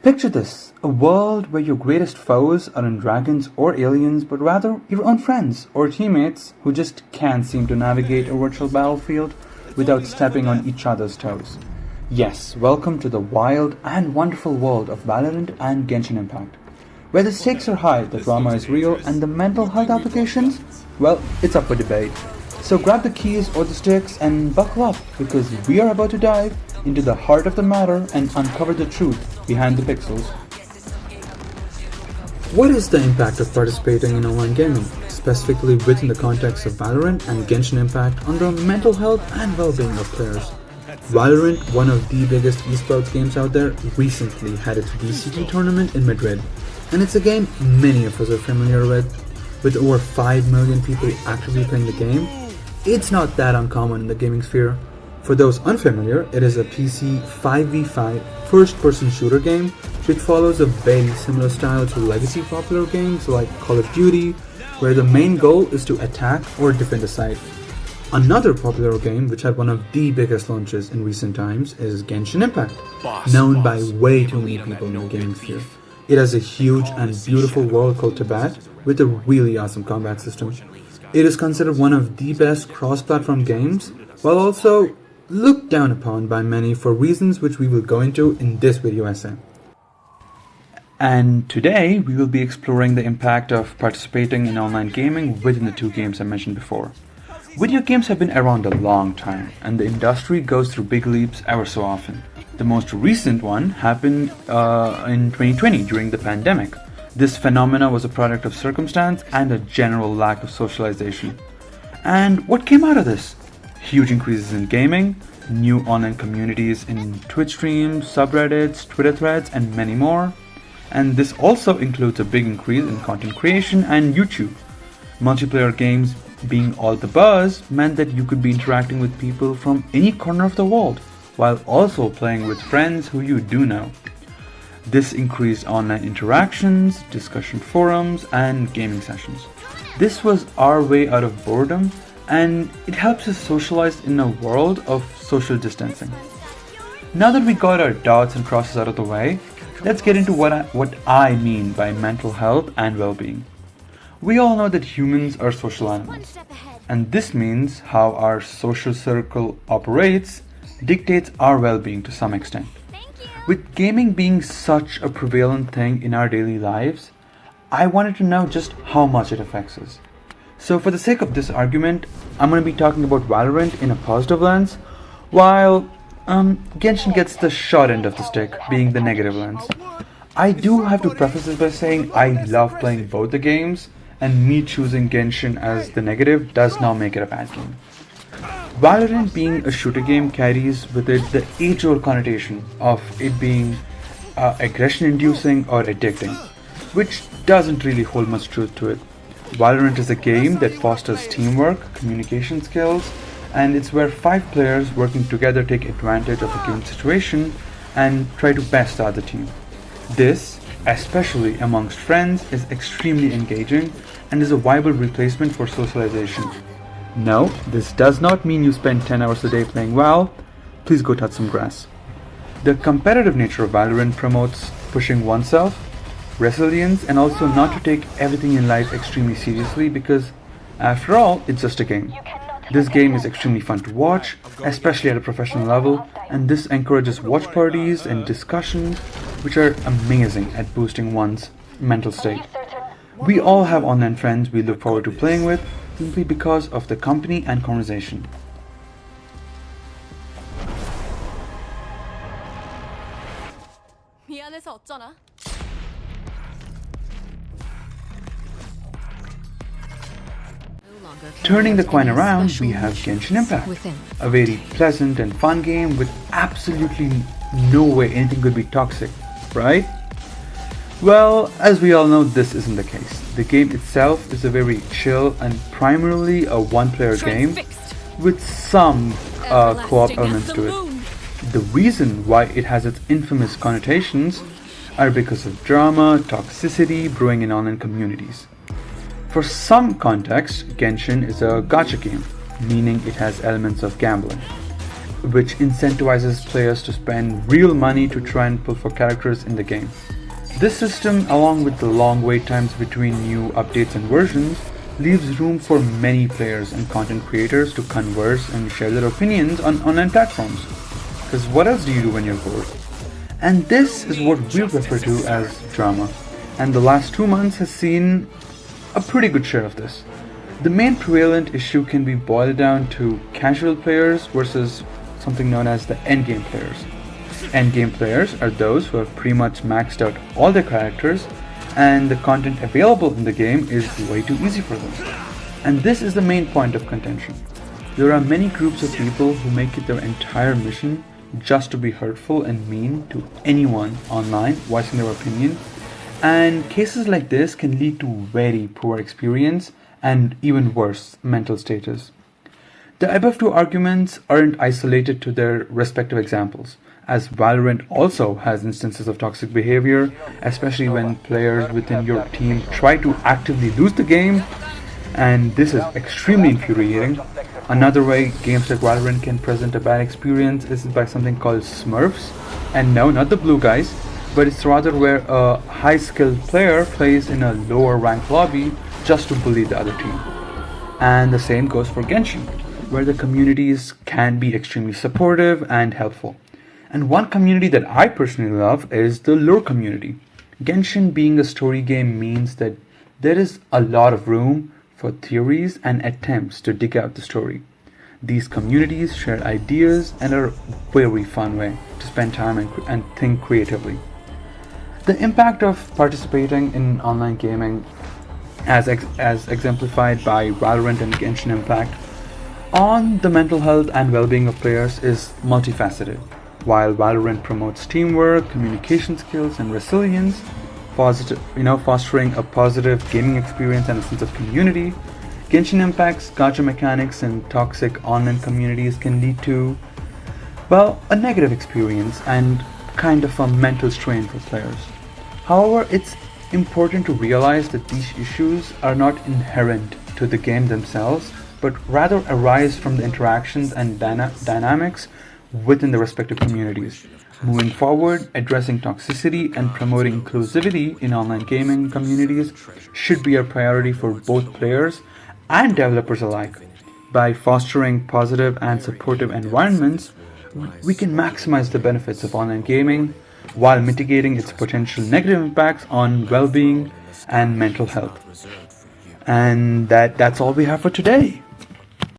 Picture this, a world where your greatest foes aren't dragons or aliens, but rather your own friends or teammates who just can't seem to navigate a virtual battlefield without stepping on each other's toes. Yes, welcome to the wild and wonderful world of Valorant and Genshin Impact, where the stakes are high, the drama is real, and the mental health applications, well, it's up for debate. So grab the keys or the sticks and buckle up, because we are about to dive into the heart of the matter and uncover the truth behind the pixels. What is the impact of participating in online gaming, specifically within the context of Valorant and Genshin Impact, on the mental health and well-being of players? Valorant, one of the biggest esports games out there, recently had its VCT tournament in Madrid, and it's a game many of us are familiar with over 5 million people actively playing the game. It's not that uncommon in the gaming sphere. For those unfamiliar, it is a PC 5v5 first-person shooter game which follows a very similar style to legacy popular games like Call of Duty, where the main goal is to attack or defend a site. Another popular game which had one of the biggest launches in recent times is Genshin Impact, known by way too many people in the gaming sphere. It has a huge and beautiful world called Tibet with a really awesome combat system. It is considered one of the best cross-platform games, while also looked down upon by many for reasons which we will go into in this video essay. And today we will be exploring the impact of participating in online gaming within the two games I mentioned before. Video games have been around a long time, and the industry goes through big leaps ever so often. The most recent one happened in 2020 during the pandemic. This phenomena was a product of circumstance and a general lack of socialization. And what came out of this? Huge increases in gaming, new online communities in Twitch streams, subreddits, Twitter threads, and many more. And this also includes a big increase in content creation and YouTube. Multiplayer games being all the buzz meant that you could be interacting with people from any corner of the world, while also playing with friends who you do know. This increased online interactions, discussion forums, and gaming sessions. This was our way out of boredom, and it helps us socialize in a world of social distancing. Now that we got our doubts and crosses out of the way, let's get into what I mean by mental health and well-being. We all know that humans are social animals, and this means how our social circle operates dictates our well-being to some extent. With gaming being such a prevalent thing in our daily lives, I wanted to know just how much it affects us. So for the sake of this argument, I'm going to be talking about Valorant in a positive lens, while Genshin gets the short end of the stick, being the negative lens. I do have to preface this by saying I love playing both the games, and me choosing Genshin as the negative does not make it a bad game. Valorant being a shooter game carries with it the age-old connotation of it being aggression-inducing or addicting, which doesn't really hold much truth to it. Valorant is a game that fosters teamwork, communication skills, and it's where 5 players working together take advantage of a given situation and try to best the other team. This, especially amongst friends, is extremely engaging and is a viable replacement for socialization. No, this does not mean you spend 10 hours a day playing WoW. Please go touch some grass. The competitive nature of Valorant promotes pushing oneself, resilience, and also not to take everything in life extremely seriously because, after all, it's just a game. This game is extremely fun to watch, especially at a professional level, and this encourages watch parties and discussions, which are amazing at boosting one's mental state. We all have online friends we look forward to playing with, simply because of the company and conversation. 미안해서 어쩌나? Turning the coin around, we have Genshin Impact, a very pleasant and fun game with absolutely no way anything could be toxic, right? Well, as we all know, this isn't the case. The game itself is a very chill and primarily a one-player game with some co-op elements to it. The reason why it has its infamous connotations are because of drama, toxicity brewing in online communities. For some context, Genshin is a gacha game, meaning it has elements of gambling. which incentivizes players to spend real money to try and pull for characters in the game. This system, along with the long wait times between new updates and versions, leaves room for many players and content creators to converse and share their opinions on online platforms. Because what else do you do when you're bored? And this is what we refer to as drama. And the last 2 months has seen a pretty good share of this. The main prevalent issue can be boiled down to casual players versus something known as the endgame players. Endgame players are those who have pretty much maxed out all their characters and the content available in the game is way too easy for them. And this is the main point of contention. There are many groups of people who make it their entire mission just to be hurtful and mean to anyone online voicing their opinion, and cases like this can lead to very poor experience and even worse mental status. The above two arguments aren't isolated to their respective examples, as Valorant also has instances of toxic behavior, especially when players within your team try to actively lose the game, and this is extremely infuriating. Another way games like Valorant can present a bad experience is by something called Smurfs, and no, not the blue guys, but it's rather where a high-skilled player plays in a lower ranked lobby just to bully the other team. And the same goes for Genshin, where the communities can be extremely supportive and helpful. And one community that I personally love is the lore community. Genshin being a story game means that there is a lot of room for theories and attempts to dig out the story. These communities share ideas and are a very fun way to spend time and think creatively. The impact of participating in online gaming, as exemplified by Valorant and Genshin Impact, on the mental health and well-being of players is multifaceted. While Valorant promotes teamwork, communication skills, and resilience, fostering a positive gaming experience and a sense of community, Genshin Impact's gacha mechanics and toxic online communities can lead to, well, a negative experience and kind of a mental strain for players. However, it's important to realize that these issues are not inherent to the game themselves, but rather arise from the interactions and dynamics within the respective communities. Moving forward, addressing toxicity and promoting inclusivity in online gaming communities should be a priority for both players and developers alike. By fostering positive and supportive environments, we can maximize the benefits of online gaming while mitigating its potential negative impacts on well-being and mental health. And that's all we have for today.